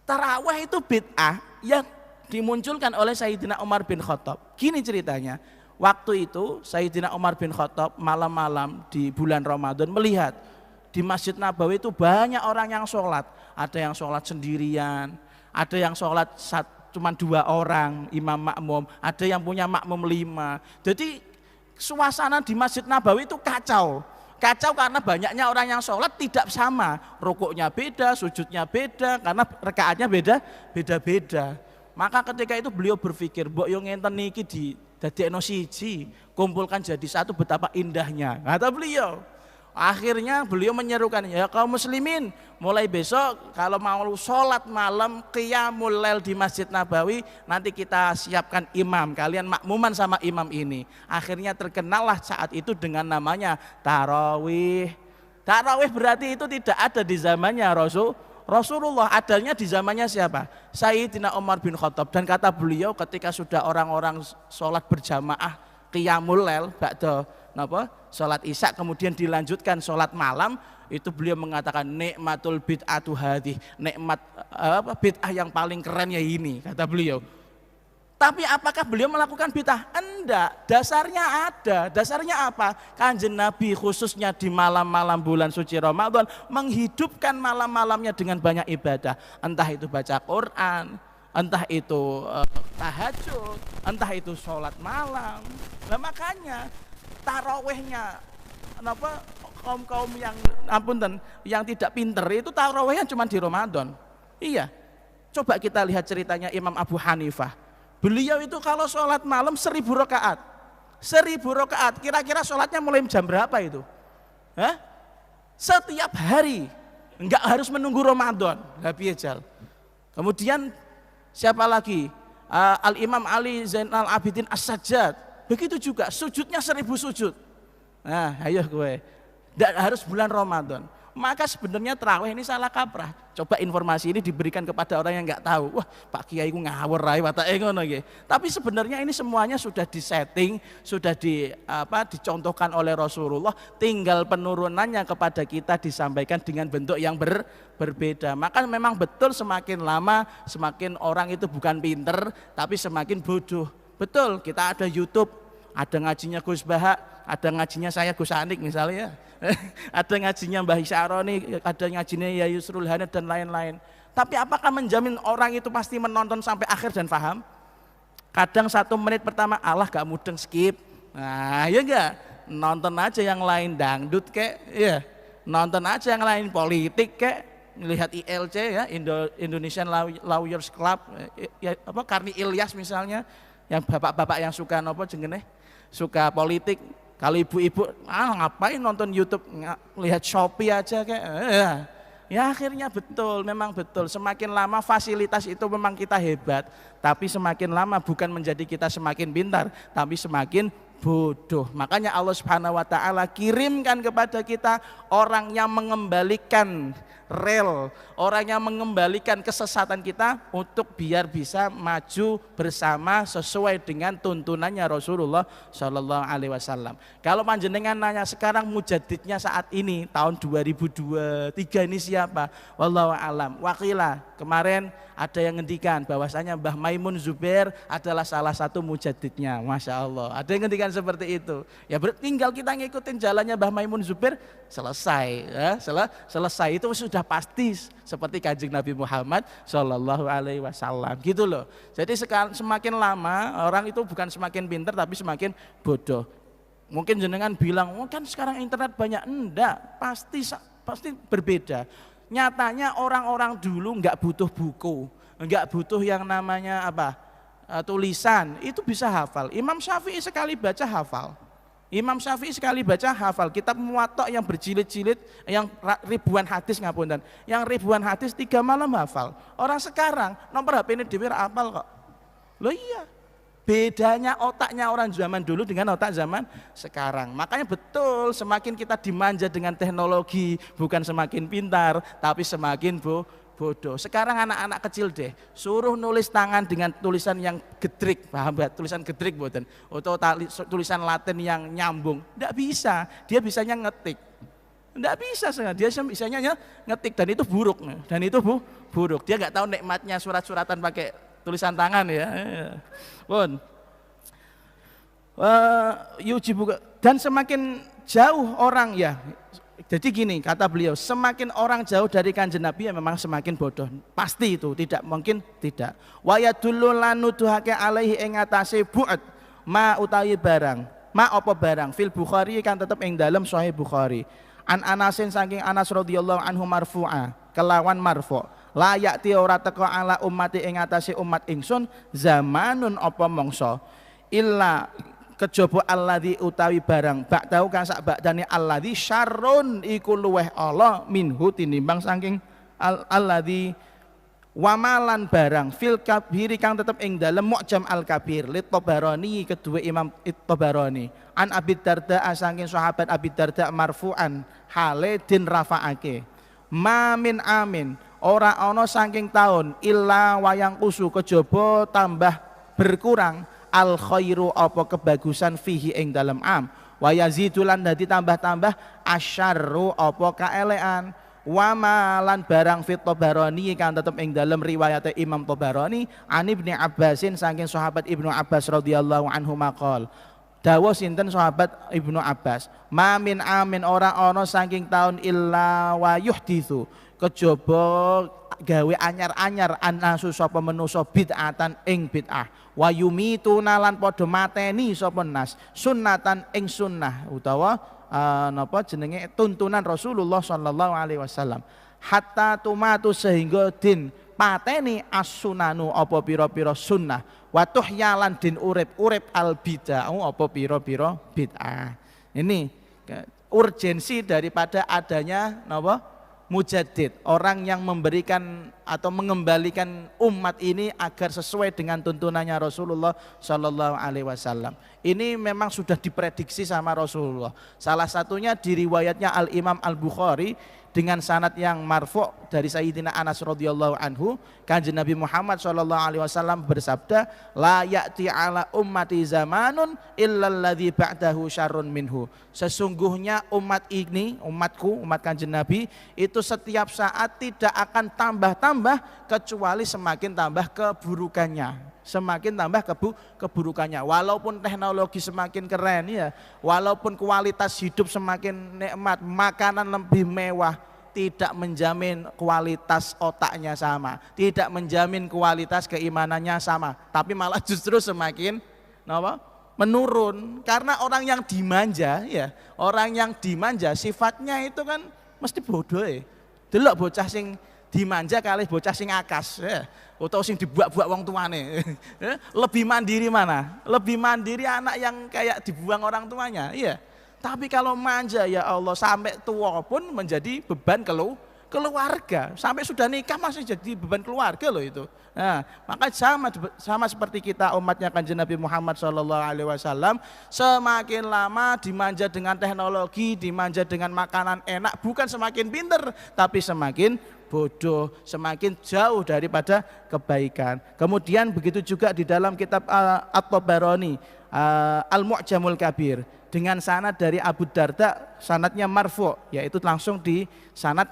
Speaker 1: Tarawih itu bid'ah yang dimunculkan oleh Sayyidina Umar bin Khattab. Gini ceritanya, waktu itu Sayyidina Umar bin Khattab malam-malam di bulan Ramadan melihat di Masjid Nabawi itu banyak orang yang sholat. Ada yang sholat sendirian, ada yang sholat cuma 2 orang, imam makmum, ada yang punya makmum 5. Jadi suasana di Masjid Nabawi itu kacau. Kacau karena banyaknya orang yang sholat tidak sama, rukuknya beda, sujudnya beda, karena rekaatnya beda-beda. Maka ketika itu beliau berpikir, mbok yo ngenten niki dadekno siji, kumpulkan jadi satu, betapa indahnya. Kata beliau. Akhirnya beliau menyerukan, ya kaum muslimin, mulai besok kalau mau sholat malam qiyamul lail di Masjid Nabawi, nanti kita siapkan imam, kalian makmuman sama imam ini. Akhirnya terkenallah saat itu dengan namanya tarawih. Tarawih berarti itu tidak ada di zamannya Rasulullah, adanya di zamannya siapa? Sayyidina Umar bin Khattab. Dan kata beliau ketika sudah orang-orang sholat berjamaah qiyamul lail ba'da sholat isya kemudian dilanjutkan sholat malam, itu beliau mengatakan nikmatul bid'atu hadih, nikmat bid'ah yang paling keren ya ini, kata beliau. Tapi apakah beliau melakukan bid'ah? Enggak, dasarnya ada. Dasarnya apa? Kanjeng Nabi khususnya di malam-malam bulan suci Ramadan menghidupkan malam-malamnya dengan banyak ibadah, entah itu baca Quran, entah itu tahajud, entah itu sholat malam. Nah makanya tarawehnya kaum yang tidak pinter itu tarawehnya cuma di Ramadan. Iya, coba kita lihat ceritanya Imam Abu Hanifah. Beliau itu kalau sholat malam 1000 rakaat. 1000 rakaat, kira-kira sholatnya mulai jam berapa itu? Setiap hari, enggak harus menunggu Ramadan. Jal. Kemudian siapa lagi? Al-Imam Ali Zainal Abidin As-Sajjad. Begitu juga sujudnya 1000 sujud. Nah, ayo gue. Tidak harus bulan Ramadan. Maka sebenarnya tarawih ini salah kaprah. Coba informasi ini diberikan kepada orang yang nggak tahu. Wah, Pak Kiai ku ngawur ae watake ngono nggih. Tapi sebenarnya ini semuanya sudah disetting, sudah dicontohkan oleh Rasulullah, tinggal penurunannya kepada kita disampaikan dengan bentuk yang berbeda. Maka memang betul semakin lama semakin orang itu bukan pinter tapi semakin bodoh. Betul, kita ada YouTube, ada ngajinya Gus Baha, ada ngajinya saya Gus Anik misalnya, ada ngajinya Mbah Isyaroni, ada ngajinya ya Yusrul Hanad dan lain-lain. Tapi apakah menjamin orang itu pasti menonton sampai akhir dan paham? Kadang 1 menit pertama Allah gak mudeng skip. Nah ya enggak, nonton aja yang lain dangdut kek, ya nonton aja yang lain politik kek, melihat ILC ya, Indonesian Lawyers Club, ya, Karni Ilyas misalnya, yang bapak-bapak yang suka suka politik. Kalau ibu-ibu ngapain nonton YouTube, lihat Shopee aja kayak ya akhirnya memang betul semakin lama fasilitas itu memang kita hebat, tapi semakin lama bukan menjadi kita semakin pintar tapi semakin bodoh. Makanya Allah Subhanahu wa taala kirimkan kepada kita orang yang mengembalikan orang yang mengembalikan kesesatan kita untuk biar bisa maju bersama sesuai dengan tuntunannya Rasulullah Shallallahu Alaihi Wasallam. Kalau panjenengan nanya sekarang mujadidnya saat ini tahun 2023 ini siapa? Wallahu alam. Wakilah kemarin ada yang ngendikan bahwasanya Mbah Maimun Zubair adalah salah satu mujadidnya, masya Allah. Ada yang ngendikan seperti itu. Ya tinggal kita ngikutin jalannya Mbah Maimun Zubair, selesai. Ya, selesai itu sudah pasti seperti Kanjeng Nabi Muhammad Shallallahu Alaihi Wasallam gitu loh. Jadi semakin lama orang itu bukan semakin pintar tapi semakin bodoh. Mungkin jenengan bilang, oh kan sekarang internet banyak, enggak, pasti berbeda. Nyatanya orang-orang dulu enggak butuh buku, enggak butuh yang namanya tulisan, itu bisa hafal. Imam Syafi'i sekali baca hafal. Imam Syafi'i sekali baca hafal. Kitab Muwatta yang berjilid-jilid, yang ribuan hadis ngapunten, yang ribuan hadis 3 malam hafal. Orang sekarang nomor HP ini dhewe hafal kok. Loh iya. Bedanya otaknya orang zaman dulu dengan otak zaman sekarang. Makanya betul semakin kita dimanja dengan teknologi, bukan semakin pintar tapi semakin bodoh. Sekarang anak-anak kecil deh, suruh nulis tangan dengan tulisan yang gedrik, paham gak? Tulisan gedrik boten, atau tulisan Latin yang nyambung, tidak bisa. Dia bisanya ngetik, tidak bisa. Dia bisanya ngetik dan itu buruk, buruk. Dia nggak tahu nikmatnya surat-suratan pakai tulisan tangan ya. Pun, dan semakin jauh orang ya. Jadi gini kata beliau, semakin orang jauh dari Kanjeng Nabi ya memang semakin bodoh. Pasti itu, tidak mungkin tidak. Wa yadullu lanuduhake alaihi ing atase bu'at ma utawi barang. Ma apa barang fil Bukhari kan tetep ing dalam Sahih Bukhari. An Anasin saking Anas radhiyallahu anhu marfu'a, kelawan marfu'. La yakti ora teka ala ummati ing atase umat ingsun zamanun apa mangsa illa kejaba alladzi utawi barang bak tau kang sak bakdane alladzi syarrun iku luweh Allah minhu tinimbang saking alladzi wamalan barang fil kabiri kang tetep ing dalem Mu'jam al-Kabir li Tabarani kedua Imam Tabarani an Abi Darda saking sahabat Abi Darda marfu'an hale din rafa'ake ma min amin ora ana saking taun illa wayang kusu kejaba tambah berkurang al khairu apa kebagusan fihi ing dalam am wa yazidulan dadi tambah-tambah asyarru apa kaelekan wa malan barang fit Tabarani kan tetep ing dalam riwayat Imam Tabarani an Ibnu Abbasin saking sahabat Ibnu Abbas radhiyallahu anhu maqal dawuh sinten sahabat Ibnu Abbas ma min amin ora ana saking taun illa wa yuhditsu kejaba gawe anyar-anyar anasu sapa manusa bid'atan ing bid'ah wa yumituna lan padha mateni sapa nas sunnatan ing sunnah utawa napa jenenge tuntunan Rasulullah sallallahu alaihi wasallam hatta tumatu sehingga din pateni as-sunanu apa pira-pira sunnah wa tuhyalan din urip al bid'ah apa pira-pira bid'ah. Ini urgensi daripada adanya napa mujaddid, orang yang memberikan atau mengembalikan umat ini agar sesuai dengan tuntunannya Rasulullah Shallallahu Alaihi Wasallam. Ini memang sudah diprediksi sama Rasulullah. Salah satunya di riwayatnya Al Imam Al Bukhari dengan sanad yang marfu' dari Sayyidina Anas radhiyallahu anhu, Kanjeng Nabi Muhammad sallallahu alaihi wasallam bersabda, la ya'ti ala ummati zamanun illa alladzi ba'dahu syarrun minhu. Sesungguhnya umat ini, umatku, umat Kanjeng Nabi itu setiap saat tidak akan tambah-tambah kecuali semakin tambah keburukannya. Semakin tambah keburukannya. Walaupun teknologi semakin keren ya, walaupun kualitas hidup semakin nikmat, makanan lebih mewah, tidak menjamin kualitas otaknya sama, tidak menjamin kualitas keimanannya sama, tapi malah justru semakin menurun. Karena orang yang dimanja ya, orang yang dimanja sifatnya itu kan mesti bodoh ya. Delok bocah sing dimanja kali bocah sing akas ya, atau sing dibuak-buak wong tuane. Lebih mandiri mana? Lebih mandiri anak yang kayak dibuang orang tuanya. Iya. Tapi kalau manja ya Allah sampai tua pun menjadi beban keluarga. Sampai sudah nikah masih jadi beban keluarga loh itu. Nah, maka sama seperti kita umatnya Kanjeng Nabi Muhammad SAW, semakin lama dimanja dengan teknologi, dimanja dengan makanan enak, bukan semakin pinter, tapi semakin bodoh, semakin jauh daripada kebaikan. Kemudian begitu juga di dalam kitab At-Tabarani Al-Mu'jamul Kabir dengan sanad dari Abu Darda, sanadnya marfu', yaitu langsung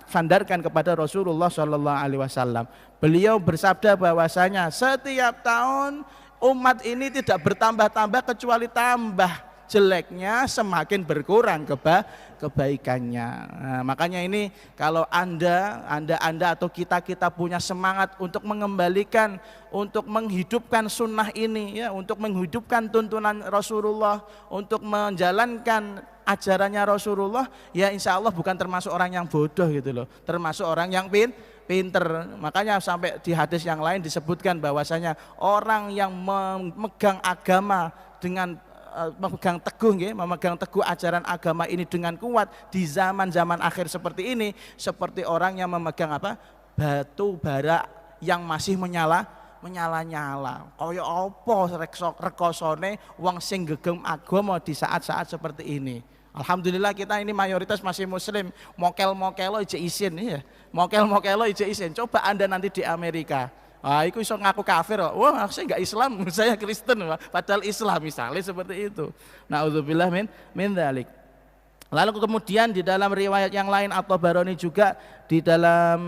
Speaker 1: sandarkan kepada Rasulullah Shallallahu Alaihi Wasallam. Beliau bersabda bahwasanya setiap tahun umat ini tidak bertambah-tambah kecuali tambah jeleknya, semakin berkurang kebaikannya. Nah, makanya ini kalau anda atau kita punya semangat untuk mengembalikan, untuk menghidupkan sunnah ini ya, untuk menghidupkan tuntunan Rasulullah, untuk menjalankan ajarannya Rasulullah, ya insya Allah bukan termasuk orang yang bodoh gitu loh, termasuk orang yang pinter. Makanya sampai di hadis yang lain disebutkan bahwasanya orang yang memegang agama dengan memegang teguh ajaran agama ini dengan kuat di zaman-zaman akhir seperti ini, seperti orang yang memegang batu bara yang masih menyala. Kaya apa rekosone wong sing gegem agama di saat-saat seperti ini. Alhamdulillah kita ini mayoritas masih muslim. Mokel-mokelo ije isin ya. Mokel-mokelo ije isin. Coba Anda nanti di Amerika. Ah, itu iso ngaku kafir kok. Wah, saya enggak Islam, saya Kristen. Padahal Islam misalnya seperti itu. Nauzubillah min dzalik. Lalu kemudian di dalam riwayat yang lain atau Baroni juga di dalam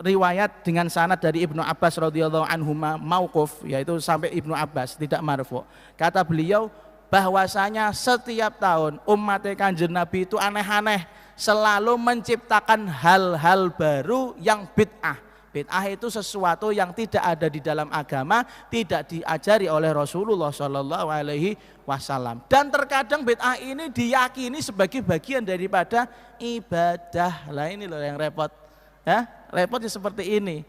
Speaker 1: riwayat dengan sanad dari Ibnu Abbas radhiyallahu anhuma mauquf, yaitu sampai Ibnu Abbas, tidak marfu. Kata beliau bahwasanya setiap tahun umat Kanjeng Nabi itu aneh-aneh, selalu menciptakan hal-hal baru yang bid'ah. Bid'ah itu sesuatu yang tidak ada di dalam agama, tidak diajari oleh Rasulullah Shallallahu Alaihi Wasallam. Dan terkadang bid'ah ini diyakini sebagai bagian daripada ibadah. Lah ini loh yang repot, ya repotnya seperti ini.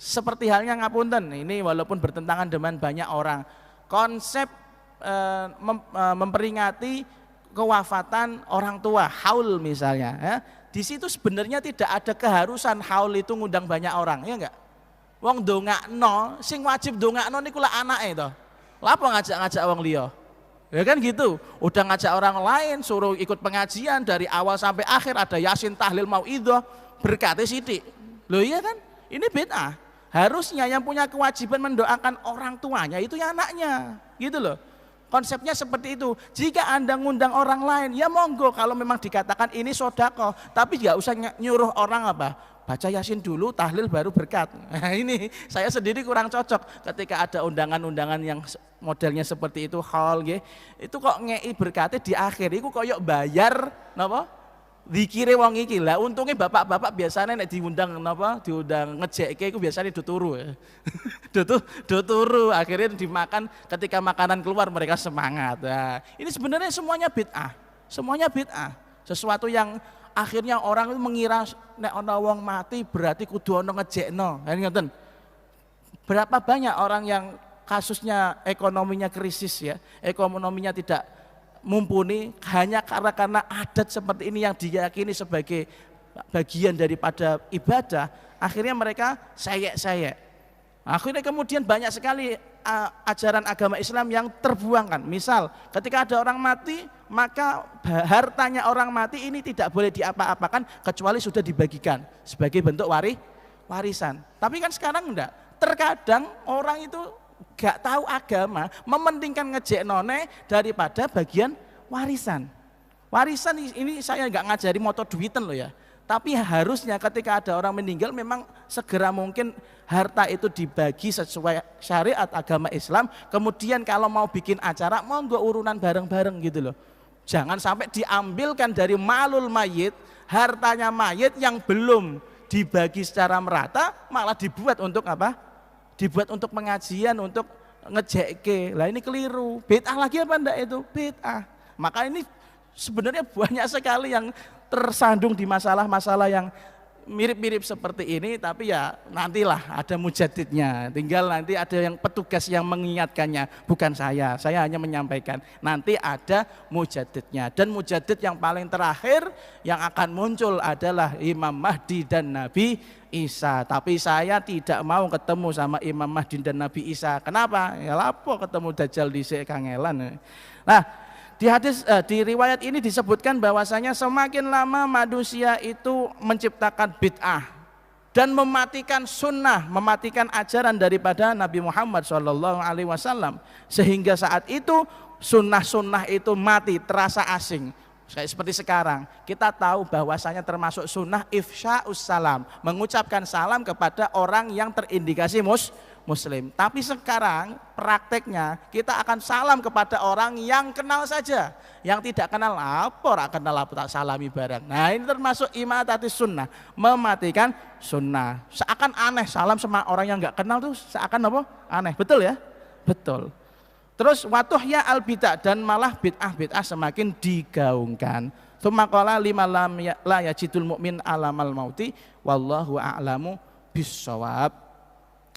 Speaker 1: Seperti halnya ngapunten, ini walaupun bertentangan dengan banyak orang, konsep memperingati kewafatan orang tua, haul misalnya, ya. Di situ sebenarnya tidak ada keharusan haul itu ngundang banyak orang, ya enggak? Wong dongakno, sing wajib dongakno niku lah anake to. Lah apa ngajak-ngajak wong liya? Ya kan gitu. Udah ngajak orang lain suruh ikut pengajian dari awal sampai akhir, ada yasin, tahlil, mauidhah, berkate sithik. Loh iya kan? Ini bid'ah. Harusnya yang punya kewajiban mendoakan orang tuanya itu ya anaknya, gitu loh. Konsepnya seperti itu. Jika Anda ngundang orang lain, ya monggo kalau memang dikatakan ini sodako, tapi nggak usah nyuruh orang apa, baca yasin dulu, tahlil baru berkat. Nah, ini saya sendiri kurang cocok ketika ada undangan-undangan yang modelnya seperti itu, hal itu kok ngei berkatnya di akhir, itu koyok bayar, napa? Dikire wong iki lah, untungnya bapak-bapak biasanya nek diundang napa, diundang ngejekke iku biasanya do turu. Do turu, akhirnya dimakan, ketika makanan keluar mereka semangat. Nah, ini sebenarnya semuanya bid'ah. Semuanya bid'ah. Sesuatu yang akhirnya orang itu mengira nek ana wong mati berarti kudu ana ngejekno. Ngoten. Berapa banyak orang yang kasusnya ekonominya krisis ya, ekonominya tidak mumpuni hanya karena adat seperti ini yang diyakini sebagai bagian daripada ibadah, akhirnya mereka sayek-sayek. Akhirnya kemudian banyak sekali ajaran agama Islam yang terbuangkan. Misal ketika ada orang mati, maka hartanya orang mati ini tidak boleh diapa-apakan kecuali sudah dibagikan sebagai bentuk warisan. Tapi kan sekarang enggak. Terkadang orang itu gak tahu agama, mementingkan ngejeknone daripada bagian warisan. Warisan ini saya gak ngajari moto duiten loh ya. Tapi harusnya ketika ada orang meninggal memang segera mungkin harta itu dibagi sesuai syariat agama Islam. Kemudian kalau mau bikin acara monggo urunan bareng-bareng gitu loh. Jangan sampai diambilkan dari malul mayit, hartanya mayit yang belum dibagi secara merata malah dibuat untuk apa? Dibuat untuk pengajian, untuk ngejekke. Lah ini keliru. Bid'ah lagi apa enggak itu? Bid'ah. Maka ini sebenarnya banyak sekali yang tersandung di masalah-masalah yang mirip-mirip seperti ini, tapi ya nantilah ada mujadidnya. Tinggal nanti ada yang petugas yang mengingatkannya, bukan saya. Saya hanya menyampaikan. Nanti ada mujadidnya. Dan mujadid yang paling terakhir yang akan muncul adalah Imam Mahdi dan Nabi Isa. Tapi saya tidak mau ketemu sama Imam Mahdi dan Nabi Isa. Kenapa? Ya lapo ketemu Dajjal dhisik kangelan. Nah, di riwayat ini disebutkan bahwasanya semakin lama manusia itu menciptakan bid'ah dan mematikan sunnah, mematikan ajaran daripada Nabi Muhammad SAW, sehingga saat itu sunnah-sunnah itu mati, terasa asing. Seperti sekarang kita tahu bahwasanya termasuk sunnah ifsya'us salam, mengucapkan salam kepada orang yang terindikasi muslim. Tapi sekarang prakteknya kita akan salam kepada orang yang kenal saja, yang tidak kenal tak salami barang. Nah ini termasuk imatatis sunnah, mematikan sunnah. Seakan aneh salam sama orang yang nggak kenal tuh seakan apa? Aneh, betul ya? Betul. Terus watuhya al bid'ah, dan malah bid'ah semakin digaungkan. Tsumma qala lima la yajidul mu'min alamal mauti wallahu a'lamu bissawab.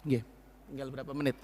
Speaker 1: Nggih. Tinggal berapa menit?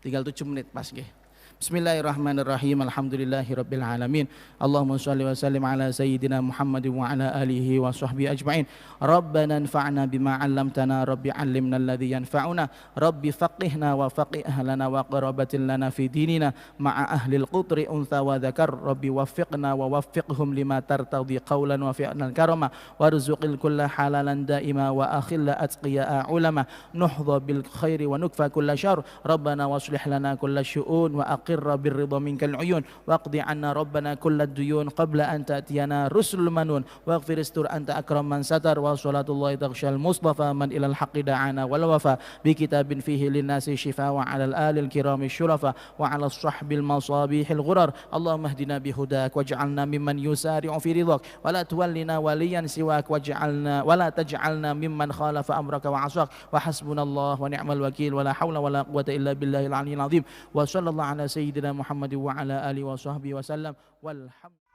Speaker 1: Tinggal 7 menit pas nggih. Bismillahirrahmanirrahim. Alhamdulillahirabbil alamin. Allahumma shalli wa sallim ala sayyidina Muhammadin wa ala alihi wa sahbihi ajma'in. Rabbana anfa'na bima 'allamtana, rabbi 'allimna alladhi yanfa'una, rabbi faqihna wa faqih ahlana wa qarabatin lana fi dinina ma'a ahlil qutri untha wa dzakar, rabbi waffiqna wa waffiqhum lima tartadi qawlan wa fi'lan karama, warzuqil kulla halalan daima wa akhilla atqiya ulama, nuhdha bil khairi wa nukfa kulla syarr, rabbana waslih lana kulla syu'un wa aqirra birridha minkal uyun, waqdi anna rabbana kulla duyun qabla an ta'tiyana rusul manun, waghfir istur anta akram man satar, wa salatullahi taghshal mustafa man ilal haqqi da'ana wal wafa, bi kitabin fihi linnasi shifa wa alal alil kirami syurafa wa ala sahbil masabihil ghurar. Allahumma hdina bihudak waj'alna mimman yusari'u fi ridhak wa la tuwallina waliyan siwak waj'alna wa la taj'alna mimman khalafa amraka wa asak, wa hasbunallah wa ni'mal wakil, wa la hawla wa la quwwata illa billahil aliyyil azim, wa sallallahu ala sayyidina Muhammad wa ala alihi wa sahbihi wa sallam, walhamdulillah.